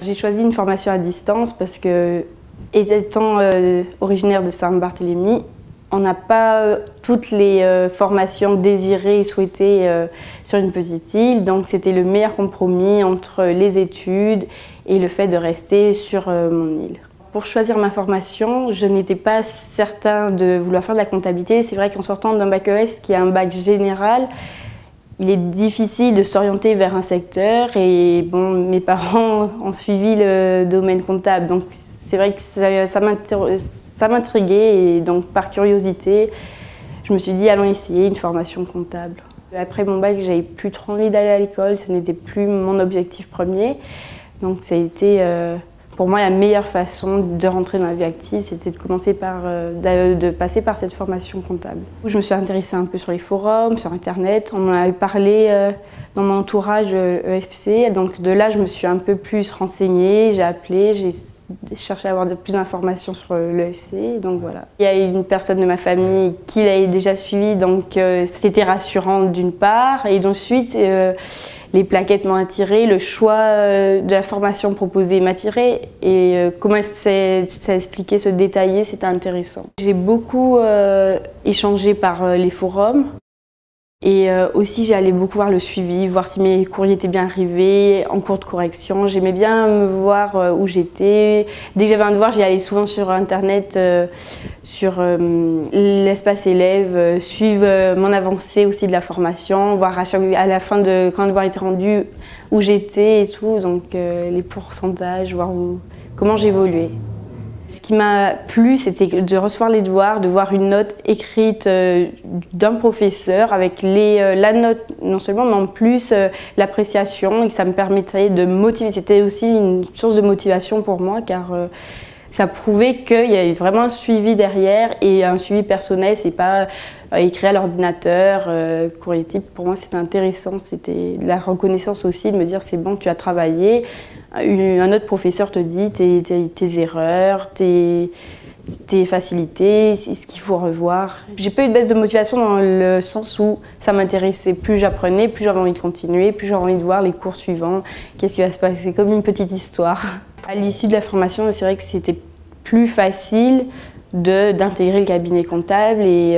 J'ai choisi une formation à distance parce que, étant originaire de Saint-Barthélemy, on n'a pas toutes les formations désirées et souhaitées sur une petite île. Donc c'était le meilleur compromis entre les études et le fait de rester sur mon île. Pour choisir ma formation, je n'étais pas certain de vouloir faire de la comptabilité. C'est vrai qu'en sortant d'un bac ES qui est un bac général, il est difficile de s'orienter vers un secteur et bon, mes parents ont suivi le domaine comptable. Donc c'est vrai que ça m'intriguait et donc par curiosité, je me suis dit allons essayer une formation comptable. Après mon bac, j'avais plus trop envie d'aller à l'école, ce n'était plus mon objectif premier. Donc ça a été pour moi la meilleure façon de rentrer dans la vie active, c'était de commencer de passer par cette formation comptable. Je me suis intéressée un peu sur les forums, sur internet, on m'en avait parlé dans mon entourage EFC, donc de là je me suis un peu plus renseignée, j'ai appelé, j'ai cherché à avoir plus d'informations sur l'EFC, donc voilà. Il y a une personne de ma famille qui l'avait déjà suivi, donc c'était rassurant d'une part, et ensuite les plaquettes m'ont attirée, le choix de la formation proposée m'attirait et comment ça expliquait, se détailler, c'était intéressant. J'ai beaucoup échangé par les forums et aussi j'allais beaucoup voir le suivi, voir si mes courriers étaient bien arrivés, en cours de correction. J'aimais bien me voir où j'étais. Dès que j'avais un devoir, j'y allais souvent sur internet, sur l'espace élève, suivre mon avancée aussi de la formation, voir à la fin quand le devoir était rendu où j'étais et tout, donc les pourcentages, voir comment j'évoluais. Ce qui m'a plu, c'était de recevoir les devoirs, de voir une note écrite d'un professeur avec la note non seulement, mais en plus l'appréciation, et que ça me permettrait de motiver. C'était aussi une source de motivation pour moi car ça prouvait qu'il y avait vraiment un suivi derrière et un suivi personnel, c'est pas écrit à l'ordinateur, courrier type. Pour moi c'était intéressant, c'était la reconnaissance aussi de me dire c'est bon, tu as travaillé. Un autre professeur te dit tes erreurs, tes facilités, ce qu'il faut revoir. J'ai pas eu de baisse de motivation dans le sens où ça m'intéressait. Plus j'apprenais, plus j'avais envie de continuer, plus j'avais envie de voir les cours suivants, qu'est-ce qui va se passer. C'est comme une petite histoire. À l'issue de la formation, c'est vrai que c'était plus facile d'intégrer le cabinet comptable et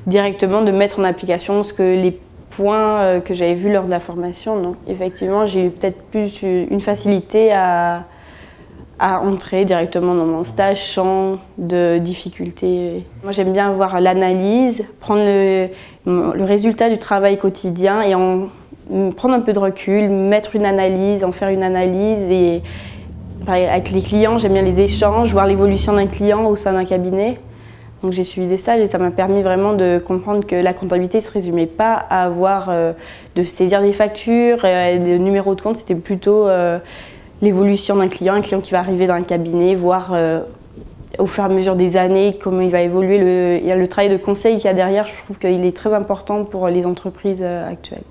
directement de mettre en application ce que les points que j'avais vus lors de la formation. Donc effectivement, j'ai eu peut-être plus une facilité à entrer directement dans mon stage sans de difficultés. Moi j'aime bien voir l'analyse, prendre le résultat du travail quotidien et prendre un peu de recul, mettre une analyse, en faire une analyse et avec les clients, j'aime bien les échanges, voir l'évolution d'un client au sein d'un cabinet. Donc j'ai suivi des stages et ça m'a permis vraiment de comprendre que la comptabilité ne se résumait pas à avoir de saisir des factures, des numéros de compte, c'était plutôt l'évolution d'un client, un client qui va arriver dans un cabinet, voir au fur et à mesure des années comment il va évoluer. Il y a le travail de conseil qu'il y a derrière, je trouve qu'il est très important pour les entreprises actuelles.